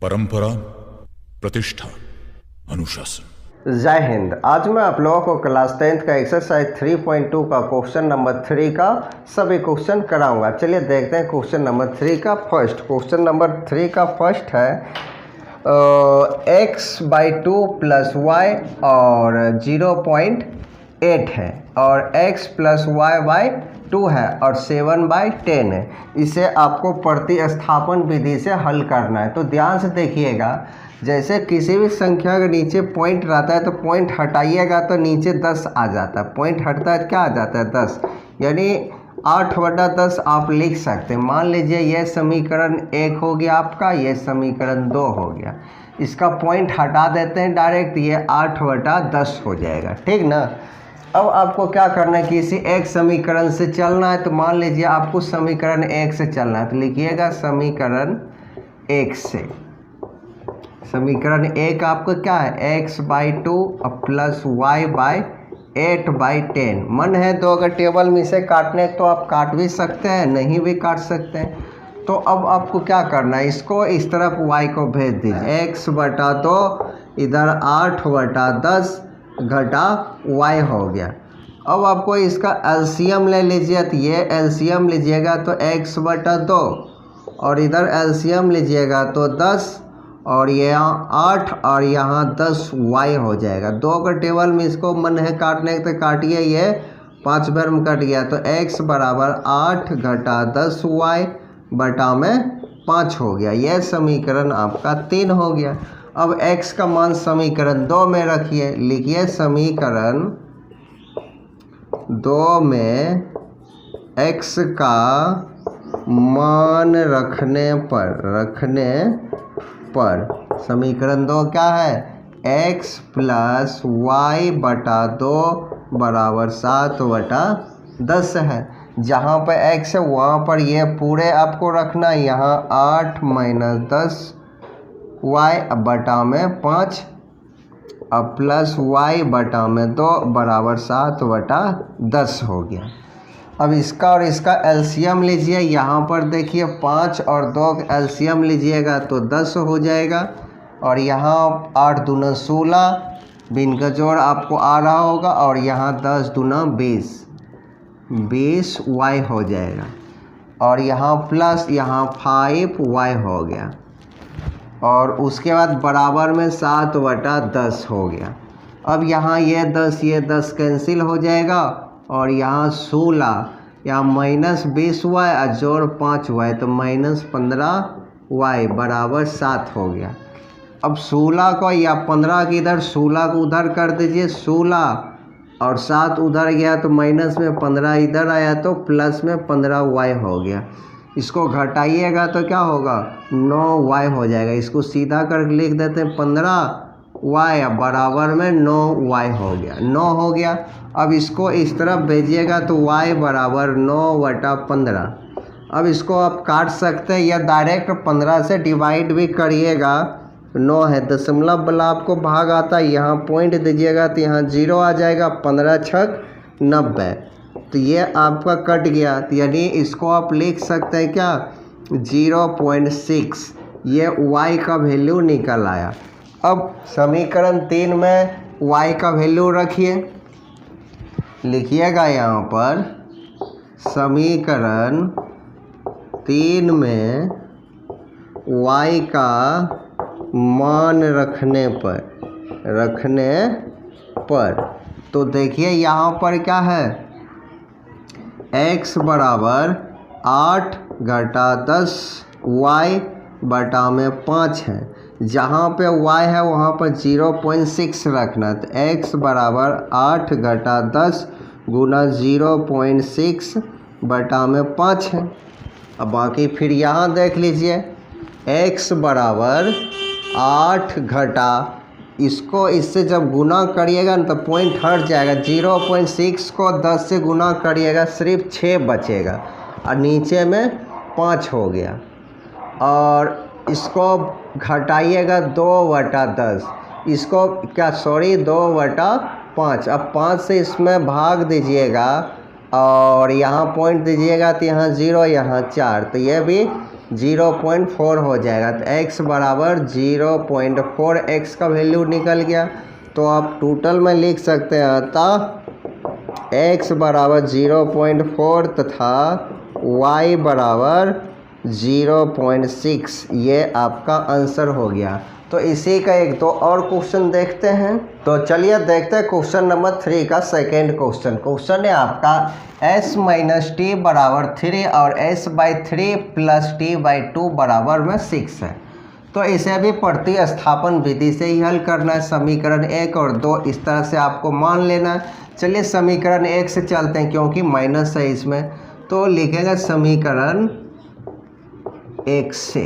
परंपरा, प्रतिष्ठा, अनुशासन। जय हिंद। आज मैं आप लोगों को क्लास 10th का एक्सरसाइज 3.2 का क्वेश्चन नंबर 3 का सभी क्वेश्चन कराऊंगा। चलिए देखते हैं क्वेश्चन नंबर 3 का फर्स्ट। क्वेश्चन नंबर 3 का फर्स्ट है x/2 + y और 0.8 है और x + y/2 है और 7/10 है। इसे आपको प्रतिस्थापन विधि से हल करना है। तो ध्यान से देखिएगा, जैसे किसी भी संख्या के नीचे पॉइंट रहता है तो पॉइंट हटाइएगा तो नीचे 10 आ जाता है। पॉइंट हटता है क्या आ जाता है 10, यानी 8/10 आप लिख सकते हैं। मान लीजिए ये समीकरण 1 हो गया आपका, ये समीकरण 2 हो गया। इसका पॉइंट हटा देते हैं डायरेक्ट, ये 8/10 हो जाएगा। ठीक ना। अब आपको क्या करना है, किसी एक समीकरण से चलना है। तो मान लीजिए आपको समीकरण 1 से चलना है तो लिखिएगा समीकरण 1 से। समीकरण 1 आपको क्या है, x/2 + y/8/10। मन है तो अगर टेबल में इसे काटने तो आप काट भी सकते हैं, नहीं भी काट सकते हैं। तो अब आपको क्या करना है, इसको इस तरफ y को भेज दीजिए। x/2 इधर 8/10 घटा y हो गया। अब आपको इसका एलसीएम ले लीजिए, तो ये एलसीएम लीजिएगा तो x/2 और इधर एलसीएम लीजिएगा तो 10 और ये यहाँ 8 और यहाँ 10 y हो जाएगा। 2 का टेबल में इसको मन है काटने तो काटिए, ये 5 बार में कट गया तो x = 8 घटा 10 y बटा में 5 हो गया। यह समीकरण आपका 3 हो गया। अब x का मान समीकरण 2 में रखिए। लिखिए समीकरण 2 में x का मान रखने पर समीकरण 2 क्या है, x + y/2 = 7/10 है। जहाँ पर x है वहाँ पर ये पूरे आपको रखना है। यहाँ 8 - 10 y बटा में 5 अब प्लस y बटा में 2 = 7/10 हो गया। अब इसका और इसका एलसीएम लीजिए। यहाँ पर देखिए 5 और 2 का एलसीएम लीजिएगा तो 10 हो जाएगा और यहाँ 8 दूना 16 बिन का जोड़ आपको आ रहा होगा और यहाँ 10 दूना 20 y हो जाएगा और यहाँ प्लस यहाँ 5y हो गया और उसके बाद बराबर में 7/10 हो गया। अब यहाँ ये 10 कैंसिल हो जाएगा और यहाँ 16 यहाँ -20y और जोड़ 5y तो -15y = 7 हो गया। अब 16 को या 15 के इधर 16 को उधर कर दीजिए, 16 और 7 उधर गया तो माइनस में 15 इधर आया तो प्लस में 15y हो गया। इसको घटाइएगा तो क्या होगा, 9y हो जाएगा। इसको सीधा करके लिख देते हैं 15y बराबर में 9y हो गया। 9 हो गया। अब इसको इस तरफ भेजिएगा तो y = 9/15। अब इसको आप काट सकते हैं या डायरेक्ट 15 से डिवाइड भी करिएगा। 9 है, दशमलव वाला आपको भाग आता है, यहाँ पॉइंट दीजिएगा तो यहाँ 0 आ जाएगा। 15 × 6 = 90। तो ये आपका कट गया, तो यानी इसको आप लिख सकते हैं क्या, 0.6। ये y का वैल्यू निकल आया। अब समीकरण 3 में y का वैल्यू रखिए। लिखिएगा यहाँ पर समीकरण 3 में y का मान रखने पर तो देखिए यहाँ पर क्या है, x = 8 घटा 10 y बटा में 5 है। जहाँ पे y है वहाँ पर 0.6 रखना। तो x = 8 घटा 10 गुना 0.6 बटा में 5 है। अब बाकी फिर यहाँ देख लीजिए, x = 8 घटा, इसको इससे जब गुना करिएगा ना तो पॉइंट हट जाएगा। 0.6 को 10 से गुना करिएगा, सिर्फ 6 बचेगा और नीचे में 5 हो गया। और इसको घटाइएगा 2/10, इसको क्या 2/5। अब 5 से इसमें भाग दीजिएगा और यहाँ पॉइंट दीजिएगा तो यहाँ 0 यहाँ 4, तो ये भी 0.4 हो जाएगा। तो x बराबर 0.4 x का वैल्यू निकल गया। तो आप टोटल में लिख सकते हैं अतः x बराबर 0.4 तथा y बराबर 0.6, ये आपका आंसर हो गया। तो इसी का एक दो और क्वेश्चन देखते हैं। तो चलिए देखते हैं क्वेश्चन नंबर 3 का सेकेंड क्वेश्चन। क्वेश्चन है आपका s माइनस टी बराबर 3 और s/3 प्लस t/2 बराबर में 6 है। तो इसे भी प्रतिस्थापन विधि से ही हल करना है। समीकरण 1 और 2 इस तरह से आपको मान लेना है। चलिए समीकरण 1 से चलते हैं क्योंकि माइनस है इसमें। तो लिखेगा समीकरण 1 से,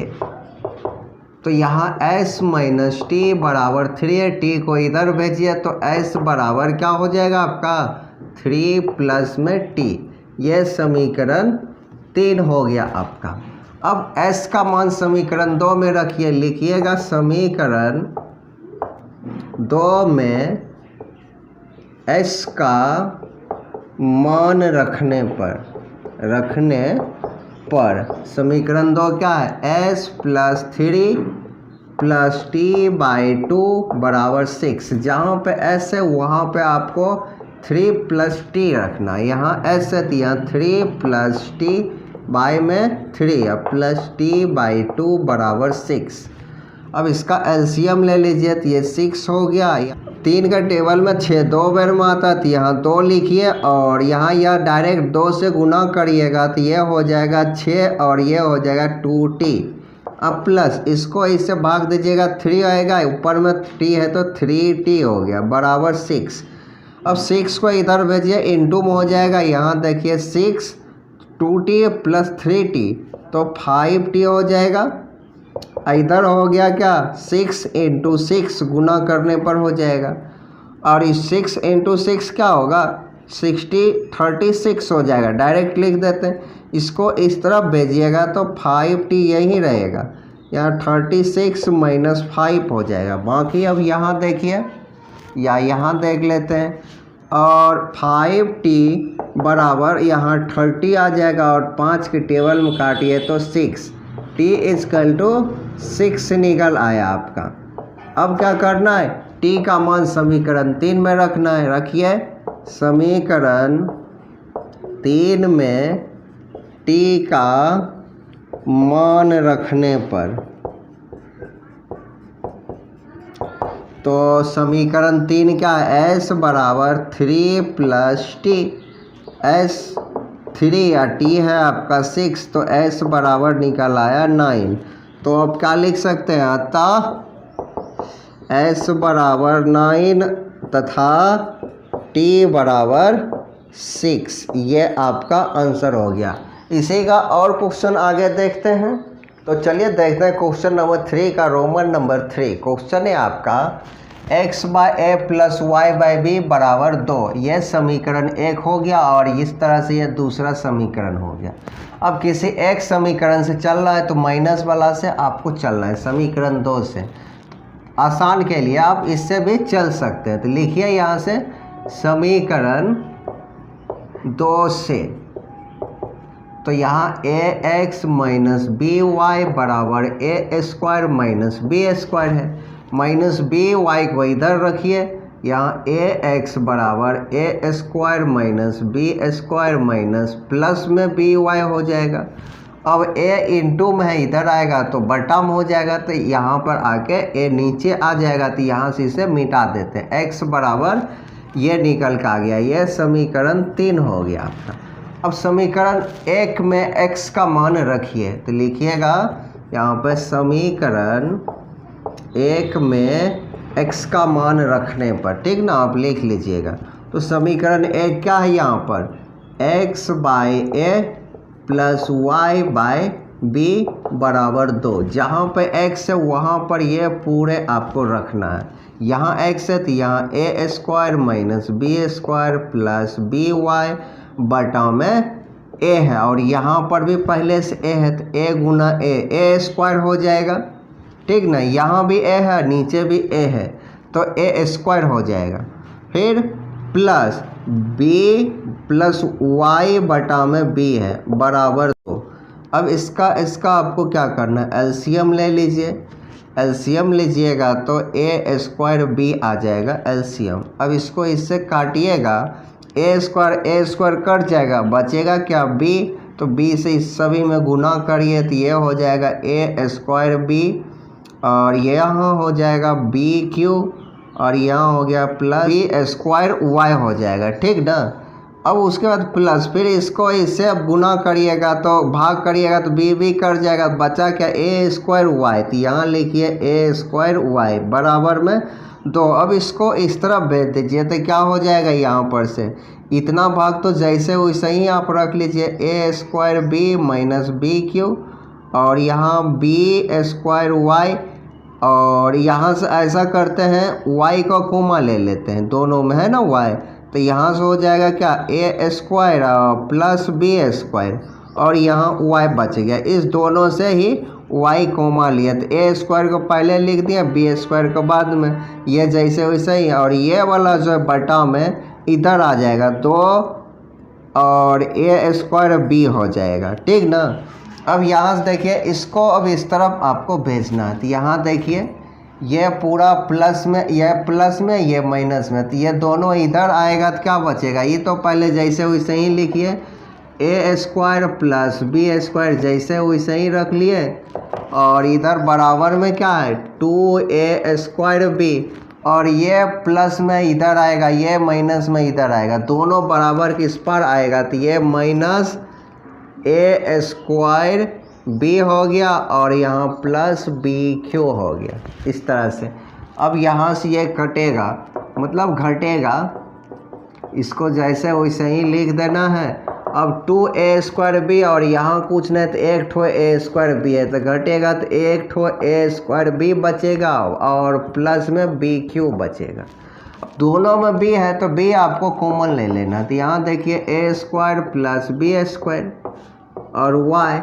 तो यहाँ s माइनस टी बराबर 3 है, टी को इधर भेजिए तो s बराबर क्या हो जाएगा आपका 3 प्लस में t। यह समीकरण 3 हो गया आपका। अब s का मान समीकरण 2 में रखिए, लिखिएगा समीकरण 2 में s का मान रखने पर समीकरण 2 क्या है, s प्लस 3 प्लस t/2 बराबर 6। जहाँ पे s है वहाँ पे आपको 3 प्लस t रखना है। यहाँ s है तो यहाँ 3 प्लस t बाई में 3 प्लस t/2 बराबर 6। अब इसका एलसीएम ले लीजिए तो ये 6 हो गया। 3 का टेबल में 6 दो बार में आता है तो यहाँ 2 लिखिए और यहाँ यह डायरेक्ट 2 से गुना करिएगा तो ये हो जाएगा 6 और ये हो जाएगा 2t। अब प्लस इसको इससे भाग दीजिएगा 3 आएगा, ऊपर में t है तो 3t हो गया बराबर 6। अब 6 को इधर भेजिए, इंटू में हो जाएगा। यहाँ देखिए 6 2t प्लस 3t तो 5t हो जाएगा। इधर हो गया क्या 6 इंटू 6 गुना करने पर हो जाएगा और इस 6 इंटू 6 क्या होगा 36 हो जाएगा। डायरेक्ट लिख देते हैं, इसको इस तरफ भेजिएगा तो 5t यही रहेगा। यहाँ 36 माइनस 5 हो जाएगा। बाकी अब यहाँ देखिए या यहाँ देख लेते हैं और 5t बराबर यहाँ 30 आ जाएगा और 5 के टेबल में काटिए तो 6, t इजकल टू 6 निकल आया आपका। अब क्या करना है, t का मान समीकरण 3 में रखना है। रखिए समीकरण 3 में t का मान रखने पर, तो समीकरण 3 क्या है, s बराबर 3 प्लस t, s 3 या t है आपका 6 तो s बराबर निकल आया 9। तो अब क्या लिख सकते हैं, अतः s बराबर 9 तथा t बराबर 6, ये आपका आंसर हो गया। इसी का और क्वेश्चन आगे देखते हैं। तो चलिए देखते हैं क्वेश्चन नंबर 3 का रोमन नंबर 3। क्वेश्चन है आपका x/a प्लस y/b बराबर 2। यह समीकरण 1 हो गया और इस तरह से यह दूसरा समीकरण हो गया। अब किसी एक समीकरण से चल रहा है तो माइनस वाला से आपको चलना है, समीकरण 2 से। आसान के लिए आप इससे भी चल सकते हैं। तो लिखिए यहाँ से समीकरण 2 से, तो यहाँ ax माइनस बी वाई बराबर a square minus B square है। माइनस बी वाई को इधर रखिए, यहाँ ax बराबर a square minus B square minus plus में बी वाई हो जाएगा। अब a इंटू में है, इधर आएगा तो बटा में हो जाएगा, तो यहाँ पर आके a नीचे आ जाएगा तो यहाँ से इसे मिटा देते हैं। x बराबर ये निकल के आ गया, ये समीकरण 3 हो गया आपका। अब समीकरण 1 में x का मान रखिए, तो लिखिएगा यहाँ पर समीकरण 1 में x का मान रखने पर, ठीक ना, आप लिख लीजिएगा। तो समीकरण 1 क्या है यहाँ पर, x/a प्लस y/b बराबर 2। जहाँ पे x है वहाँ पर ये पूरे आपको रखना है। यहाँ x है तो यहाँ a square minus B square plus B Y बटा में a है, और यहाँ पर भी पहले से a है तो a गुना a स्क्वायर हो जाएगा, ठीक ना। यहाँ भी a है, नीचे भी a है तो a स्क्वायर हो जाएगा। फिर प्लस b प्लस y बटा में b है बराबर 2। अब इसका आपको क्या करना है, एलसीएम ले लीजिए। एलसीएम लीजिएगा तो ए स्क्वायर बी आ जाएगा एलसीएम। अब इसको इससे काटिएगा, ए स्क्वायर कट जाएगा, बचेगा क्या बी। तो बी से इस सभी में गुना करिए तो ये हो जाएगा ए स्क्वायर बी, और ये यहाँ हो जाएगा बी क्यू, और यहाँ हो गया प्लस बी स्क्वायर वाई हो जाएगा, ठीक ना। अब उसके बाद प्लस, फिर इसको इससे अब गुना करिएगा तो भाग करिएगा तो बी कट जाएगा, बचा क्या ए स्क्वायर वाई। तो यहाँ लिखिए ए स्क्वायर वाई बराबर में 2। अब इसको इस तरफ भेज दीजिए तो क्या हो जाएगा, यहाँ पर से इतना भाग तो जैसे वैसे ही आप रख लीजिए, a square b minus b q, और यहाँ बी स्क्वायर वाई, और यहाँ से ऐसा करते हैं वाई का कोमा ले लेते हैं, दोनों में है ना वाई। तो यहाँ से हो जाएगा क्या ए स्क्वायर प्लस बी स्क्वायर, और यहाँ वाई बच गया। इस दोनों से ही वाई कोमा लिया, तो ए स्क्वायर को पहले लिख दिया, बी स्क्वायर को बाद में, ये जैसे वैसे ही। और ये वाला जो है बटा में इधर आ जाएगा 2, और ए स्क्वायर बी हो जाएगा, ठीक ना। अब यहाँ से देखिए इसको अब इस तरफ आपको भेजना है। तो यहाँ देखिए ये पूरा प्लस में, ये प्लस में, ये माइनस में, तो ये दोनों इधर आएगा तो क्या बचेगा, ये तो पहले जैसे वैसे ही लिखिए, ए स्क्वायर प्लस बी स्क्वायर जैसे वैसे ही रख लिए, और इधर बराबर में क्या है 2a स्क्वायर बी, और ये प्लस में इधर आएगा, ये माइनस में इधर आएगा, दोनों बराबर किस पर आएगा, तो ये माइनस ए स्क्वायर बी हो गया, और यहाँ प्लस बी क्यू हो गया, इस तरह से। अब यहाँ से ये कटेगा, मतलब घटेगा, इसको जैसे वैसे ही लिख देना है। अब 2a स्क्वायर बी, और यहाँ कुछ नहीं तो एक ठो ए स्क्वायर बी है, तो घटेगा तो एक ठो ए स्क्वायर बी बचेगा, और प्लस में बी क्यू बचेगा। दोनों में बी है तो बी आपको कॉमन ले लेना। तो यहाँ देखिए ए स्क्वायर प्लस बी स्क्वायर, और वाई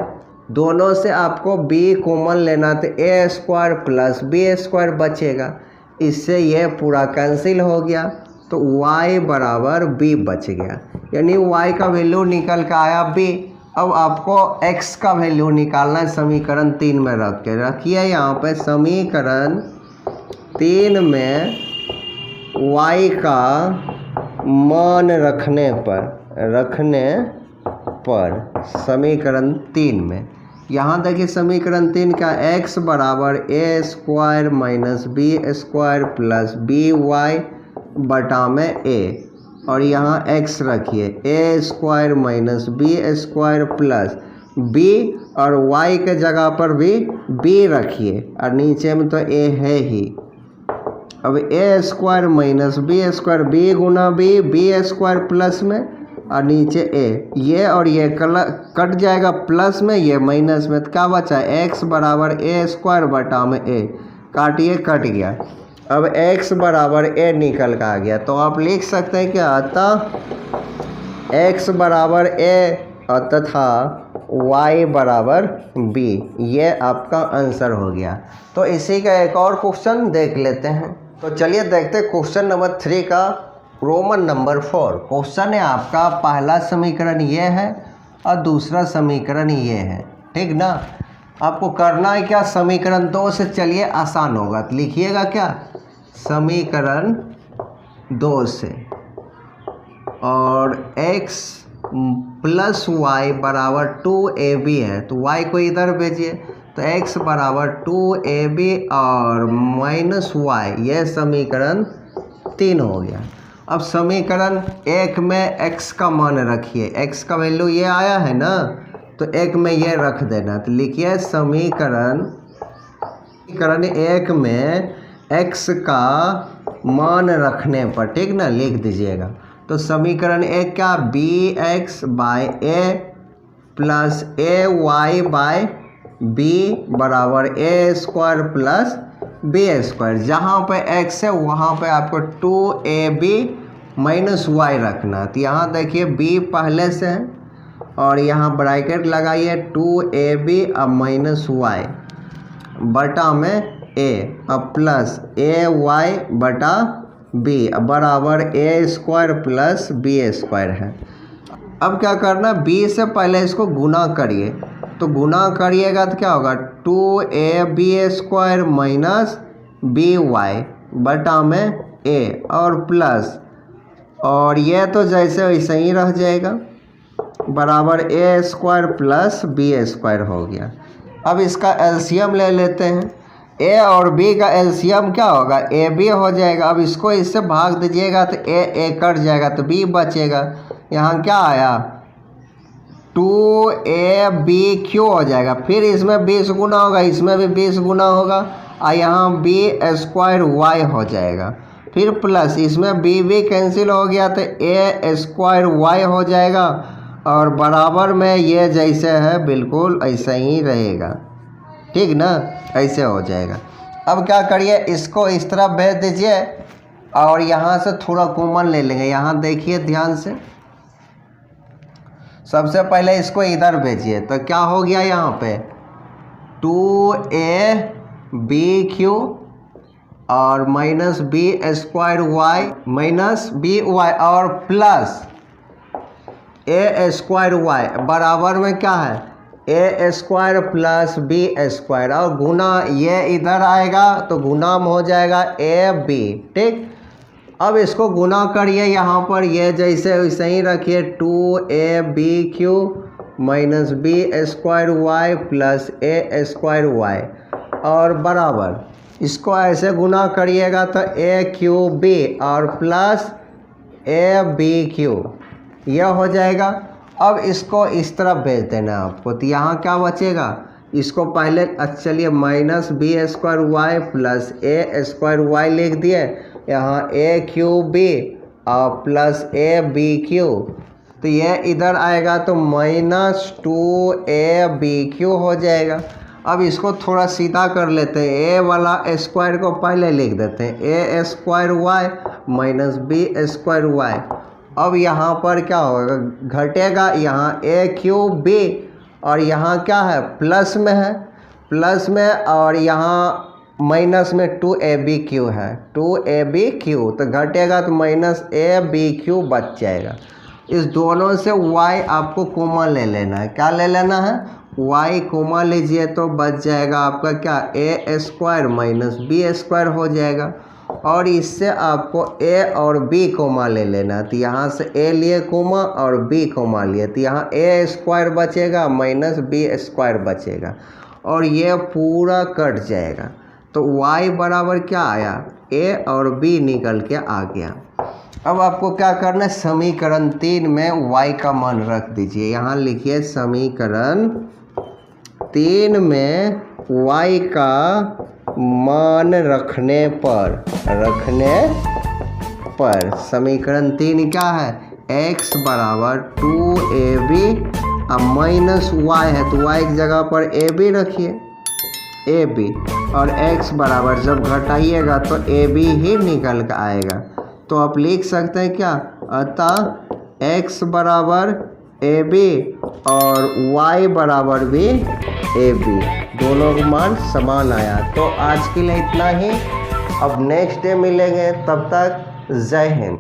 दोनों से आपको बी कॉमन लेना, तो ए स्क्वायर प्लस बी स्क्वायर बचेगा। इससे ये पूरा कैंसिल हो गया, तो y बराबर b बच गया, यानी y का वैल्यू निकल के आया b। अब आपको x का वैल्यू निकालना है समीकरण 3 में रख के। रखिए यहाँ पे समीकरण 3 में y का मान रखने पर समीकरण 3 में यहाँ देखिए समीकरण 3 का x बराबर a square minus B square plus B Y बटा में a, और यहाँ x रखिए a square minus B square plus b, और y के जगह पर भी b रखिए, और नीचे में तो a है ही। अब a square minus B square, b गुना बी स्क्वायर प्लस में, और नीचे a, ये और ये कट जाएगा प्लस में, ये माइनस में, तो क्या बचा x बराबर ए स्क्वायर बटा में a, काटिए कट गया। अब x बराबर a निकल का आ गया, तो आप लिख सकते हैं क्या, अतः x बराबर a तथा y बराबर b, ये आपका आंसर हो गया। तो इसी का एक और क्वेश्चन देख लेते हैं। तो चलिए देखते हैं क्वेश्चन नंबर 3 का रोमन नंबर 4। क्वेश्चन है आपका पहला समीकरण ये है और दूसरा समीकरण ये है, ठीक ना। आपको करना है क्या, समीकरण 2 से चलिए आसान होगा, तो लिखिएगा क्या समीकरण 2 से, और x प्लस वाई बराबर 2ab है, तो y को इधर भेजिए, तो x बराबर 2ab और माइनस y, यह समीकरण 3 हो गया। अब समीकरण 1 में x का मान रखिए, x का वैल्यू ये आया है ना, तो 1 में ये रख देना। तो लिखिए समीकरण 1 में x का मान रखने पर, ठीक ना, लिख दीजिएगा। तो समीकरण 1 क्या, बी एक्स बाय ए प्लस ए वाई बाय बी बराबर a square plus B square. जहाँ पे x है वहाँ पे आपको 2ab माइनस वाई रखना। तो यहाँ देखिए b पहले से है, और यहाँ ब्रैकेट लगाइए 2ab अब माइनस वाई बटा में a, अब प्लस ए वाई बटा b बराबर a square plus B square है। अब क्या करना, b से पहले इसको गुना करिए, तो गुना करिएगा तो क्या होगा 2ab² माइनस by बटा में a और प्लस, और ये तो जैसे वैसे ही रह जाएगा, बराबर a² प्लस b² हो गया। अब इसका एलसीएम ले लेते हैं। a और b का एलसीएम क्या होगा, ab हो जाएगा। अब इसको इससे भाग दीजिएगा तो a कट जाएगा तो b बचेगा। यहाँ क्या आया 2abq हो जाएगा। फिर इसमें 20 गुना होगा, इसमें भी 20 गुना होगा, और यहाँ b² हो जाएगा। फिर प्लस इसमें b कैंसिल हो गया तो a² हो जाएगा, और बराबर में ये जैसे है बिल्कुल ऐसा ही रहेगा, ठीक ना, ऐसे हो जाएगा। अब क्या करिए, इसको इस तरफ भेज दीजिए और यहाँ से थोड़ा कॉमन ले लेंगे। यहाँ देखिए ध्यान से, सबसे पहले इसको इधर भेजिए तो क्या हो गया, यहाँ पे 2abq और माइनस b² माइनस by और प्लस a² बराबर में क्या है a² प्लस b², और गुना ये इधर आएगा तो गुना में हो जाएगा ab, ठीक। अब इसको गुना करिए, यहाँ पर ये जैसे वैसे ही रखिए 2abq minus b² plus a² और बराबर, इसको ऐसे गुना करिएगा तो aqb और प्लस abq यह हो जाएगा। अब इसको इस तरफ भेज देना आपको, तो यहाँ क्या बचेगा, इसको पहले चलिए माइनस b² प्लस a² लिख दिए, यहाँ aqb और प्लस abq, तो ये इधर आएगा तो माइनस 2abq हो जाएगा। अब इसको थोड़ा सीधा कर लेते हैं, a वाला स्क्वायर को पहले लिख देते हैं a² माइनस b²। अब यहाँ पर क्या होगा, घटेगा, यहाँ aqb और यहाँ क्या है प्लस में है, प्लस में, और यहाँ माइनस में 2abq है, 2abq तो घटेगा तो माइनस abq बच जाएगा। इस दोनों से y आपको कॉमन ले लेना है। क्या ले लेना है, y कॉमन लीजिए तो बच जाएगा आपका क्या a² माइनस b² हो जाएगा, और इससे आपको a और b कॉमन ले लेना है। तो यहाँ से a लिए कॉमन और b कॉमन लिए, तो यहाँ a² बचेगा माइनस b² बचेगा, और ये पूरा कट जाएगा। तो y बराबर क्या आया, a और b निकल के आ गया। अब आपको क्या करना है, समीकरण 3 में y का मान रख दीजिए। यहाँ लिखिए समीकरण 3 में y का मान रखने पर समीकरण 3 क्या है, x बराबर 2ab अब माइनस y है तो y की जगह पर ab रखिए, ab, और x बराबर जब घटाइएगा तो ab ही निकल कर आएगा। तो आप लिख सकते हैं क्या, अतः x बराबर ab और y बराबर भी ab, दोनों का मान समान आया। तो आज के लिए इतना ही, अब नेक्स्ट डे मिलेंगे, तब तक जय हिंद।